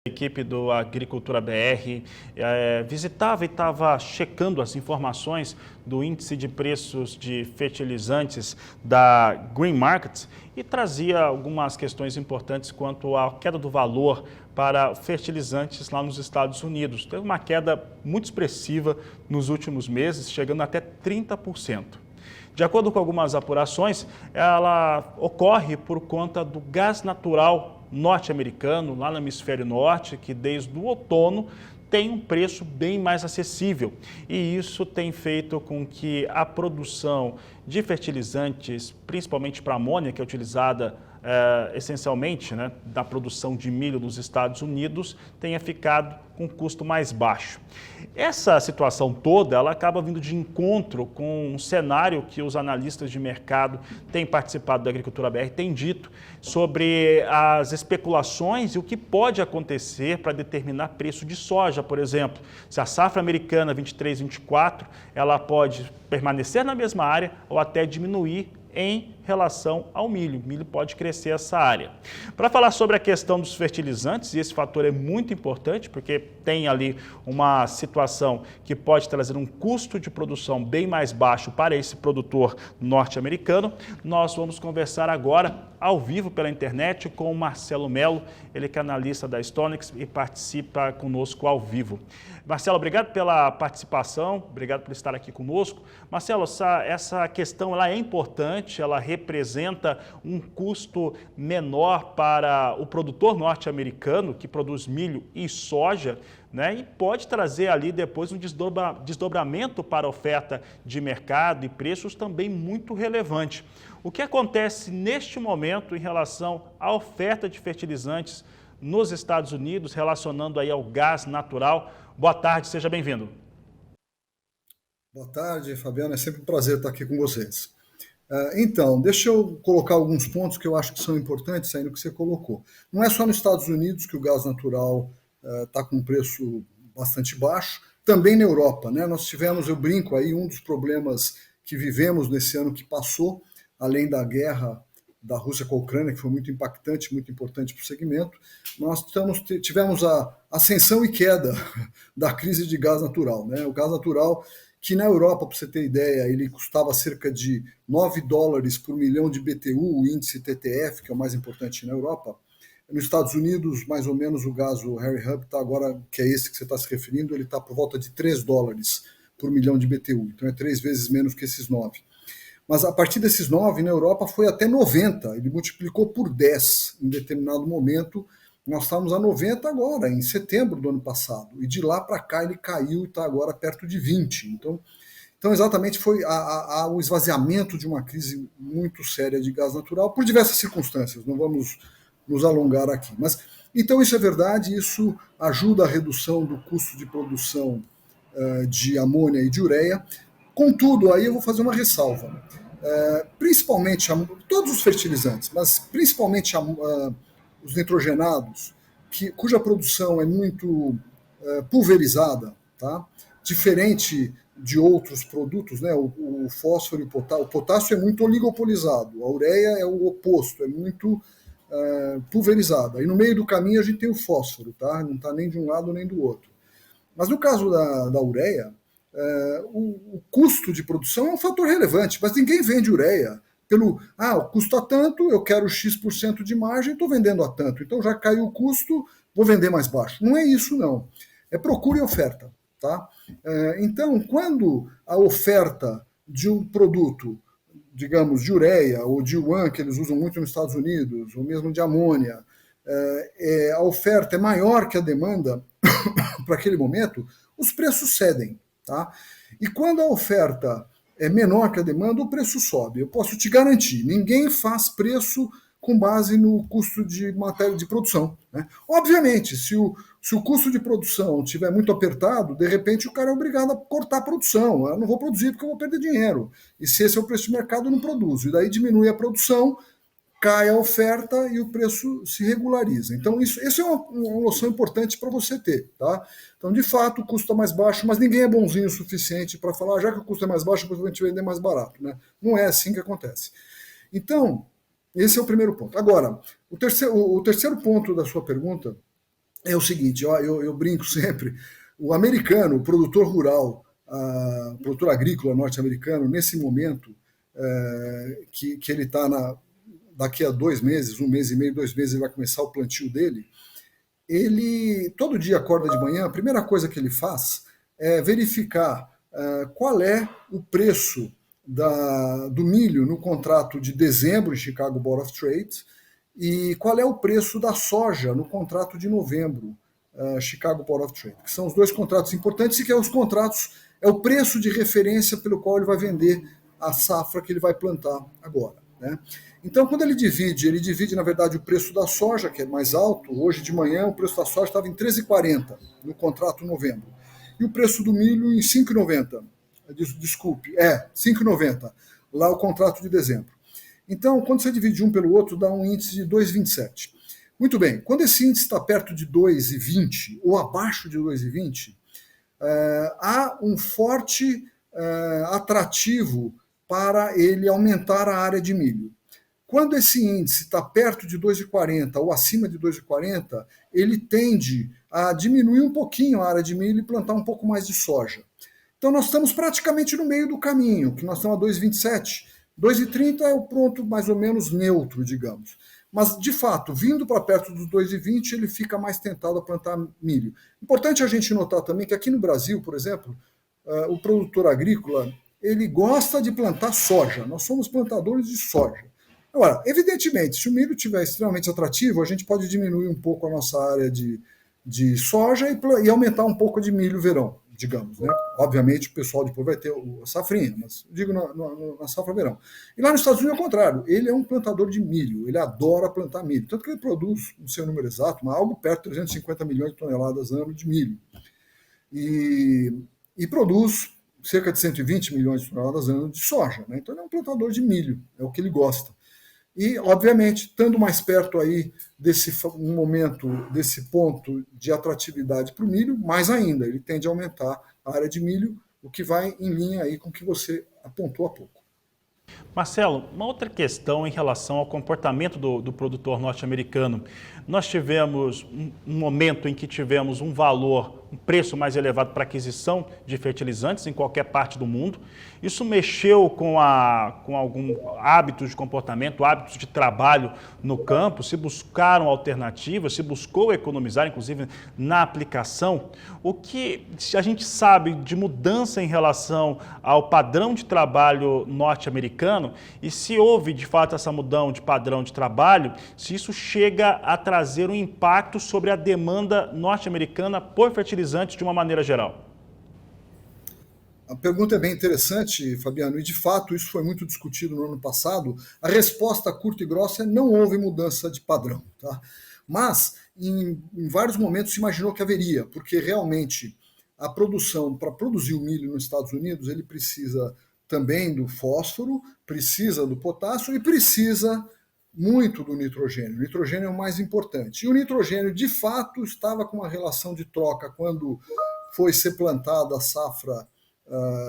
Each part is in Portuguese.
Equipe do Agricultura BR visitava e estava checando as informações do índice de preços de fertilizantes da Green Markets e trazia algumas questões importantes quanto à queda do valor para fertilizantes lá nos Estados Unidos. Teve uma queda muito expressiva nos últimos meses, chegando até 30%. De acordo com algumas apurações, ela ocorre por conta do gás natural norte-americano, lá no hemisfério norte, que desde o outono tem um preço bem mais acessível. E isso tem feito com que a produção de fertilizantes, principalmente para amônia, que é utilizada essencialmente, né, da produção de milho nos Estados Unidos, tenha ficado com um custo mais baixo. Essa situação toda, ela acaba vindo de encontro com um cenário que os analistas de mercado têm participado da Agricultura BR, têm dito sobre as especulações e o que pode acontecer para determinar preço de soja, por exemplo. Se a safra americana 23-24, ela pode permanecer na mesma área ou até diminuir em relação ao milho. O milho pode crescer essa área. Para falar sobre a questão dos fertilizantes, e esse fator é muito importante, porque tem ali uma situação que pode trazer um custo de produção bem mais baixo para esse produtor norte-americano, nós vamos conversar agora ao vivo pela internet com o Marcelo Melo, ele que é analista da Stonex e participa conosco ao vivo. Marcelo, obrigado pela participação, obrigado por estar aqui conosco. Marcelo, essa questão ela é importante, ela representa um custo menor para o produtor norte-americano que produz milho e soja, né? E pode trazer ali depois um desdobramento para a oferta de mercado e preços também muito relevante. O que acontece neste momento em relação à oferta de fertilizantes nos Estados Unidos, relacionando aí ao gás natural? Boa tarde, seja bem-vindo. Boa tarde, Fabiano, é sempre um prazer estar aqui com vocês. Então, deixa eu colocar alguns pontos que eu acho que são importantes aí no que você colocou. Não é só nos Estados Unidos que o gás natural está com um preço bastante baixo, também na Europa, né? Nós tivemos, eu brinco aí, um dos problemas que vivemos nesse ano que passou, além da guerra da Rússia com a Ucrânia, que foi muito impactante, muito importante para o segmento, nós tivemos a ascensão e queda da crise de gás natural, né? O gás natural, que na Europa, para você ter ideia, ele custava cerca de $9 por milhão de BTU, o índice TTF, que é o mais importante na Europa. Nos Estados Unidos, mais ou menos, o gás, o Henry Hub, está agora, que é esse que você está se referindo, ele está por volta de $3 por milhão de BTU, então é 3 vezes menos que esses 9. Mas a partir desses 9, na Europa, foi até 90, ele multiplicou por 10 em determinado momento. Nós estamos a 90 agora, em setembro do ano passado, e de lá para cá ele caiu e está agora perto de 20. Então exatamente foi o esvaziamento de uma crise muito séria de gás natural, por diversas circunstâncias, não vamos nos alongar aqui. Mas, então isso é verdade, isso ajuda a redução do custo de produção de amônia e de ureia. Contudo, aí eu vou fazer uma ressalva. Principalmente todos os fertilizantes, mas principalmente os nitrogenados, cuja produção é muito pulverizada, tá? Diferente de outros produtos, né? O fósforo e o potássio é muito oligopolizado, a ureia é o oposto, é muito pulverizada. E no meio do caminho a gente tem o fósforo, tá? Não está nem de um lado nem do outro. Mas no caso da ureia, o custo de produção é um fator relevante, mas ninguém vende ureia custa tanto, eu quero X% de margem, estou vendendo a tanto, então já caiu o custo, vou vender mais baixo. Não é isso, não. É procura e oferta. Tá? Então, quando a oferta de um produto, digamos, de ureia ou de UAN, que eles usam muito nos Estados Unidos, ou mesmo de amônia, a oferta é maior que a demanda para aquele momento, os preços cedem. Tá? E quando a oferta é menor que a demanda, o preço sobe. Eu posso te garantir, ninguém faz preço com base no custo de matéria de produção. Né? Obviamente, se o custo de produção estiver muito apertado, de repente o cara é obrigado a cortar a produção. Eu não vou produzir porque eu vou perder dinheiro. E se esse é o preço de mercado, eu não produzo. E daí diminui a produção, cai a oferta e o preço se regulariza. Então, isso é uma noção importante para você ter. Tá? Então, de fato, o custo está mais baixo, mas ninguém é bonzinho o suficiente para falar, já que o custo é mais baixo, depois a gente vender mais barato. Né? Não é assim que acontece. Então, esse é o primeiro ponto. Agora, o terceiro ponto da sua pergunta é o seguinte, ó, eu brinco sempre, o americano, o produtor rural, o produtor agrícola norte-americano, nesse momento que ele está daqui a 2 meses, 1 mês e meio, 2 meses, ele vai começar o plantio dele, ele todo dia acorda de manhã, a primeira coisa que ele faz é verificar qual é o preço do milho no contrato de dezembro de Chicago Board of Trade e qual é o preço da soja no contrato de novembro, Chicago Board of Trade, que são os dois contratos importantes e que é o preço de referência pelo qual ele vai vender a safra que ele vai plantar agora. Né? Então, quando ele divide, na verdade, o preço da soja, que é mais alto. Hoje de manhã, o preço da soja estava em 13,40 no contrato novembro. E o preço do milho em 5,90. Desculpe, 5,90. Lá o contrato de dezembro. Então, quando você divide um pelo outro, dá um índice de 2,27. Muito bem, quando esse índice está perto de 2,20 ou abaixo de 2,20, há um forte atrativo para ele aumentar a área de milho. Quando esse índice está perto de 2,40 ou acima de 2,40, ele tende a diminuir um pouquinho a área de milho e plantar um pouco mais de soja. Então nós estamos praticamente no meio do caminho, que nós estamos a 2,27. 2,30 é o ponto mais ou menos neutro, digamos. Mas, de fato, vindo para perto dos 2,20, ele fica mais tentado a plantar milho. Importante a gente notar também que aqui no Brasil, por exemplo, o produtor agrícola, ele gosta de plantar soja. Nós somos plantadores de soja. Agora, evidentemente, se o milho estiver extremamente atrativo, a gente pode diminuir um pouco a nossa área de soja e aumentar um pouco de milho verão, digamos. Né? Obviamente, o pessoal depois vai ter a safrinha, mas digo na safra verão. E lá nos Estados Unidos é o contrário. Ele é um plantador de milho, ele adora plantar milho. Tanto que ele produz, não sei o número exato, mas algo perto de 350 milhões de toneladas ano de milho. E produz cerca de 120 milhões de toneladas ano de soja. Né? Então ele é um plantador de milho, é o que ele gosta. E, obviamente, estando mais perto aí desse momento, desse ponto de atratividade para o milho, mais ainda, ele tende a aumentar a área de milho, o que vai em linha aí com o que você apontou há pouco. Marcelo, uma outra questão em relação ao comportamento do produtor norte-americano. Nós tivemos um momento em que tivemos um preço mais elevado para aquisição de fertilizantes em qualquer parte do mundo. Isso mexeu com alguns hábitos de comportamento, hábitos de trabalho no campo, se buscaram alternativas, se buscou economizar, inclusive na aplicação. O que a gente sabe de mudança em relação ao padrão de trabalho norte-americano e se houve de fato essa mudança de padrão de trabalho, se isso chega a trazer um impacto sobre a demanda norte-americana por fertilizantes de uma maneira geral? A pergunta é bem interessante, Fabiano, e de fato isso foi muito discutido no ano passado. A resposta curta e grossa é não houve mudança de padrão. Tá? Mas, em vários momentos, se imaginou que haveria, porque realmente a produção, para produzir o milho nos Estados Unidos, ele precisa também do fósforo, precisa do potássio e precisa muito do nitrogênio. O nitrogênio é o mais importante. E o nitrogênio, de fato, estava com uma relação de troca quando foi ser plantada a safra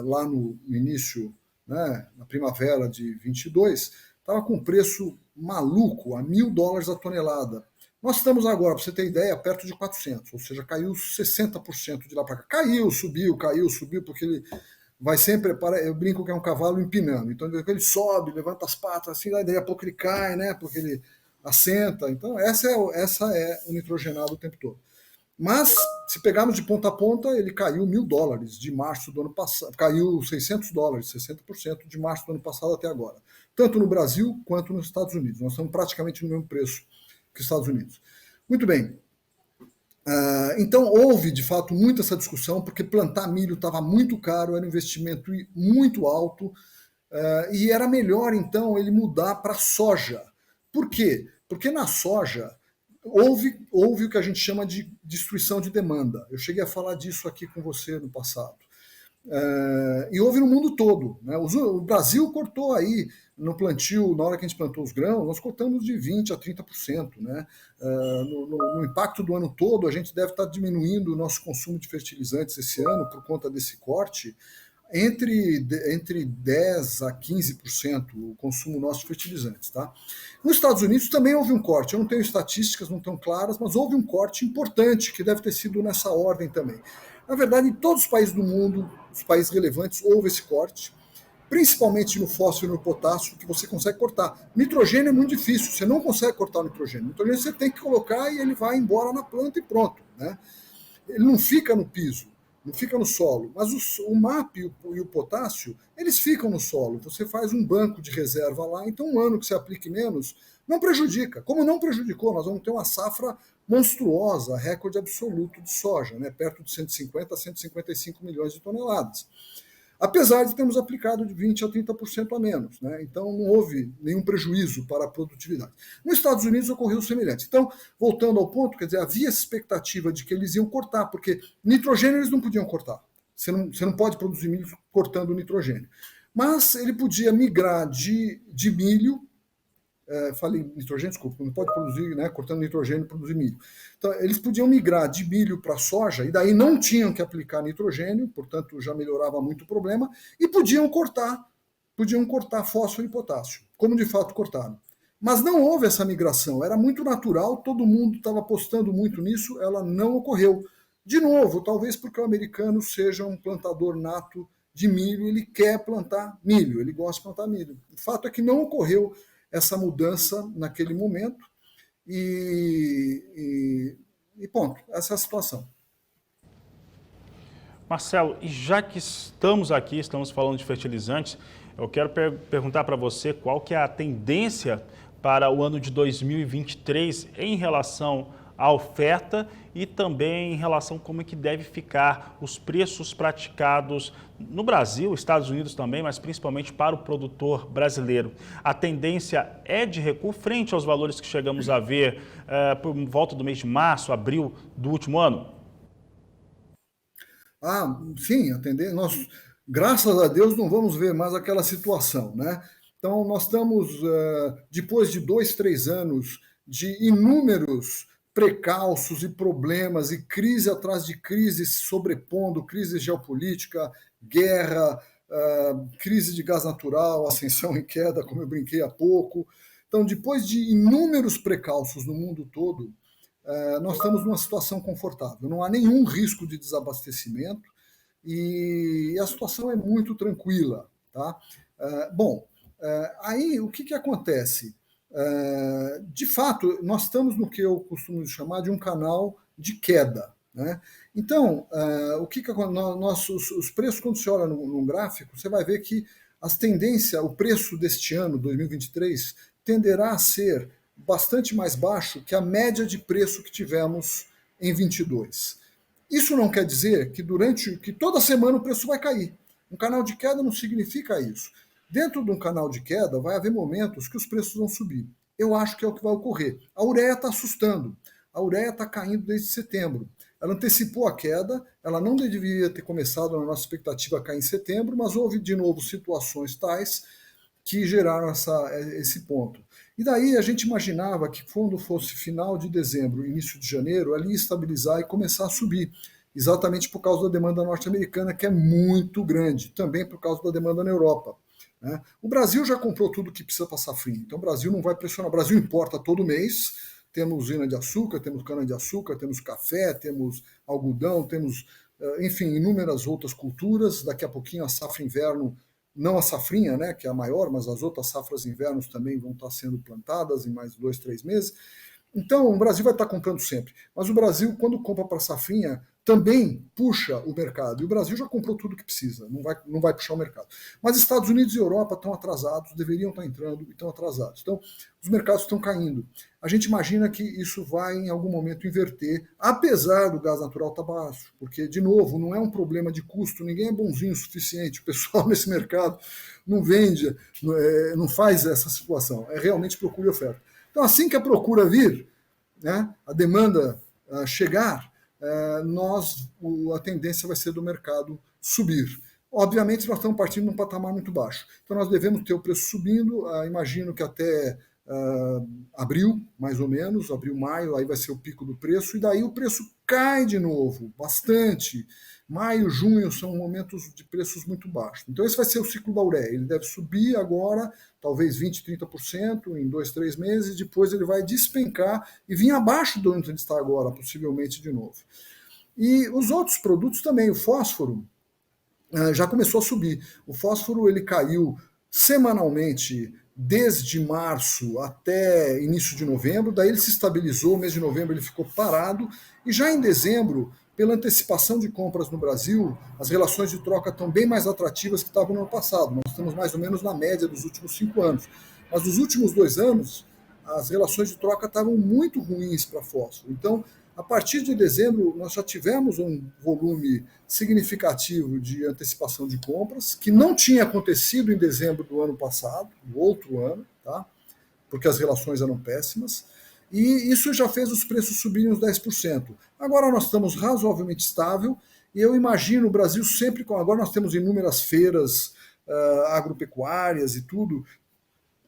lá no início, né, na primavera de 22, estava com um preço maluco, a $1.000 a tonelada. Nós estamos agora, para você ter ideia, perto de 400, ou seja, caiu 60% de lá para cá. Caiu, subiu, porque ele vai sempre, eu brinco que é um cavalo empinando. Então ele sobe, levanta as patas, assim, daí a pouco ele cai, né, porque ele assenta. Então essa é o nitrogenado o tempo todo. Mas, se pegarmos de ponta a ponta, ele caiu $1.000 de março do ano passado, caiu $600, 60% de março do ano passado até agora. Tanto no Brasil quanto nos Estados Unidos. Nós estamos praticamente no mesmo preço que os Estados Unidos. Muito bem. Então, houve, de fato, muita essa discussão, porque plantar milho estava muito caro, era um investimento muito alto, e era melhor, então, ele mudar para soja. Por quê? Porque na soja houve o que a gente chama de destruição de demanda. Eu cheguei a falar disso aqui com você no passado. E houve no mundo todo. Né? O Brasil cortou aí no plantio, na hora que a gente plantou os grãos, nós cortamos de 20% a 30%. Né? No impacto do ano todo, a gente deve estar diminuindo o nosso consumo de fertilizantes esse ano por conta desse corte, entre 10% a 15% o consumo nosso de fertilizantes. Tá? Nos Estados Unidos também houve um corte. Eu não tenho estatísticas, não tão claras, mas houve um corte importante, que deve ter sido nessa ordem também. Na verdade, em todos os países do mundo, os países relevantes, houve esse corte, principalmente no fósforo e no potássio, que você consegue cortar. Nitrogênio é muito difícil, você não consegue cortar o nitrogênio. O nitrogênio você tem que colocar e ele vai embora na planta e pronto. Né? Ele não fica no piso, não fica no solo, mas o MAP e o potássio, eles ficam no solo. Você faz um banco de reserva lá, então um ano que você aplique menos, não prejudica. Como não prejudicou, nós vamos ter uma safra monstruosa, recorde absoluto de soja, né? Perto de 150 a 155 milhões de toneladas. Apesar de termos aplicado de 20% a 30% a menos. Né? Então, não houve nenhum prejuízo para a produtividade. Nos Estados Unidos ocorreu semelhante. Então, voltando ao ponto, quer dizer, havia essa expectativa de que eles iam cortar, porque nitrogênio eles não podiam cortar. Você não pode produzir milho cortando nitrogênio. Mas ele podia migrar de milho, falei nitrogênio, desculpa, não pode produzir, né, cortando nitrogênio, produzir milho. Então, eles podiam migrar de milho para soja, e daí não tinham que aplicar nitrogênio, portanto, já melhorava muito o problema, e podiam cortar fósforo e potássio, como de fato cortaram. Mas não houve essa migração, era muito natural, todo mundo estava apostando muito nisso, ela não ocorreu. De novo, talvez porque o americano seja um plantador nato de milho, ele quer plantar milho, ele gosta de plantar milho. O fato é que não ocorreu essa mudança naquele momento e ponto. Essa é a situação. Marcelo, e já que estamos aqui, estamos falando de fertilizantes, eu quero perguntar para você qual que é a tendência para o ano de 2023 em relação à oferta e também em relação a como é que deve ficar os preços praticados no Brasil, Estados Unidos também, mas principalmente para o produtor brasileiro. A tendência é de recuo frente aos valores que chegamos a ver por volta do mês de março, abril do último ano? Sim, atender. Nós, graças a Deus, não vamos ver mais aquela situação, né? Então, nós estamos, depois de 2, 3 anos de inúmeros precalços e problemas e crise atrás de crise se sobrepondo, crise geopolítica, guerra, crise de gás natural, ascensão e queda, como eu brinquei há pouco. Então, depois de inúmeros precalços no mundo todo, nós estamos numa situação confortável. Não há nenhum risco de desabastecimento e a situação é muito tranquila. Tá? Aí o que acontece? De fato, nós estamos no que eu costumo chamar de um canal de queda. Né? Então, o que acontece? Os preços, quando você olha no gráfico, você vai ver que as tendências, o preço deste ano, 2023, tenderá a ser bastante mais baixo que a média de preço que tivemos em 22. Isso não quer dizer que toda semana o preço vai cair. Um canal de queda não significa isso. Dentro de um canal de queda vai haver momentos que os preços vão subir. Eu acho que é o que vai ocorrer. A ureia está assustando. A ureia está caindo desde setembro. Ela antecipou a queda, ela não deveria ter começado na nossa expectativa a cair em setembro, mas houve de novo situações tais que geraram esse ponto. E daí a gente imaginava que quando fosse final de dezembro, início de janeiro, ali ia estabilizar e começar a subir, exatamente por causa da demanda norte-americana, que é muito grande, também por causa da demanda na Europa. Né? O Brasil já comprou tudo que precisa para safrinha, então o Brasil não vai pressionar. O Brasil importa todo mês, temos usina de açúcar, temos cana-de-açúcar, temos café, temos algodão, temos, enfim, inúmeras outras culturas. Daqui a pouquinho a safra inverno, não a safrinha, né, que é a maior, mas as outras safras invernos também vão estar sendo plantadas em mais 2, 3 meses. Então, o Brasil vai estar comprando sempre. Mas o Brasil, quando compra para safrinha, também puxa o mercado. E o Brasil já comprou tudo que precisa, não vai puxar o mercado. Mas Estados Unidos e Europa estão atrasados, deveriam estar entrando e estão atrasados. Então, os mercados estão caindo. A gente imagina que isso vai, em algum momento, inverter, apesar do gás natural estar baixo. Porque, de novo, não é um problema de custo, ninguém é bonzinho o suficiente. O pessoal nesse mercado não vende, não faz essa situação. É realmente procura e oferta. Então, assim que a procura vir, né, a demanda chegar, a tendência vai ser do mercado subir. Obviamente, nós estamos partindo de um patamar muito baixo. Então, nós devemos ter o preço subindo, imagino que até abril, mais ou menos, abril, maio, aí vai ser o pico do preço, e daí o preço cai de novo, bastante. Maio, junho são momentos de preços muito baixos. Então, esse vai ser o ciclo da ureia. Ele deve subir agora, talvez 20%, 30% em 2, 3 meses, depois ele vai despencar e vir abaixo de onde ele está agora, possivelmente de novo. E os outros produtos também, o fósforo, já começou a subir. O fósforo ele caiu semanalmente desde março até início de novembro, daí ele se estabilizou, o mês de novembro ele ficou parado, e já em dezembro, pela antecipação de compras no Brasil, as relações de troca estão bem mais atrativas que estavam no ano passado. Nós estamos mais ou menos na média dos últimos 5 anos. Mas nos últimos 2 anos, as relações de troca estavam muito ruins para fósforo. Então, a partir de dezembro, nós já tivemos um volume significativo de antecipação de compras, que não tinha acontecido em dezembro do ano passado, do outro ano, tá? Porque as relações eram péssimas, e isso já fez os preços subirem uns 10%. Agora nós estamos razoavelmente estável, e eu imagino o Brasil sempre, agora nós temos inúmeras feiras agropecuárias e tudo,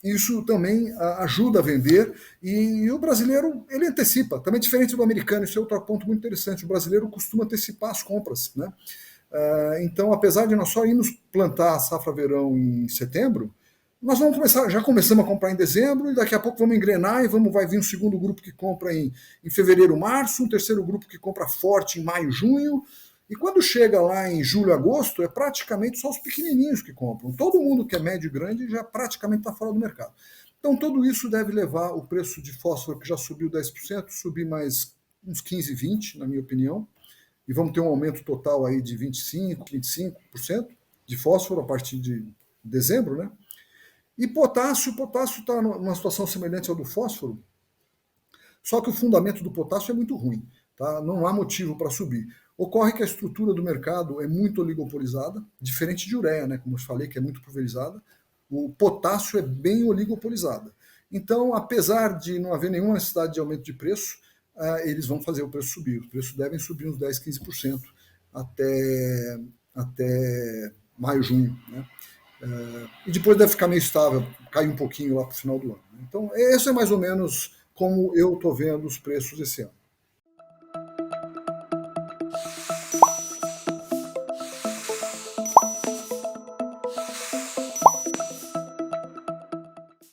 isso também ajuda a vender, e o brasileiro ele antecipa, também diferente do americano. Isso é outro ponto muito interessante, o brasileiro costuma antecipar as compras, né? Então, apesar de nós só irmos plantar a safra verão em setembro, nós vamos começar, já começamos a comprar em dezembro, e daqui a pouco vamos engrenar e vai vir um segundo grupo que compra em fevereiro, março, um terceiro grupo que compra forte em maio, junho, e quando chega lá em julho, agosto, é praticamente só os pequenininhos que compram. Todo mundo que é médio e grande já praticamente está fora do mercado. Então, tudo isso deve levar o preço de fósforo, que já subiu 10%, subir mais uns 15, 20%, na minha opinião. E vamos ter um aumento total aí de 25%, 25% de fósforo a partir de dezembro, né? E potássio está numa situação semelhante ao do fósforo, só que o fundamento do potássio é muito ruim, tá? Não há motivo para subir. Ocorre que a estrutura do mercado é muito oligopolizada, diferente de ureia, né? Como eu falei, que é muito pulverizada. O potássio é bem oligopolizada. Então, apesar de não haver nenhuma necessidade de aumento de preço, eles vão fazer o preço subir. Os preços devem subir uns 10, 15% até maio, junho, né? E depois deve ficar meio estável, cair um pouquinho lá para o final do ano. Então, esse é mais ou menos como eu estou vendo os preços esse ano.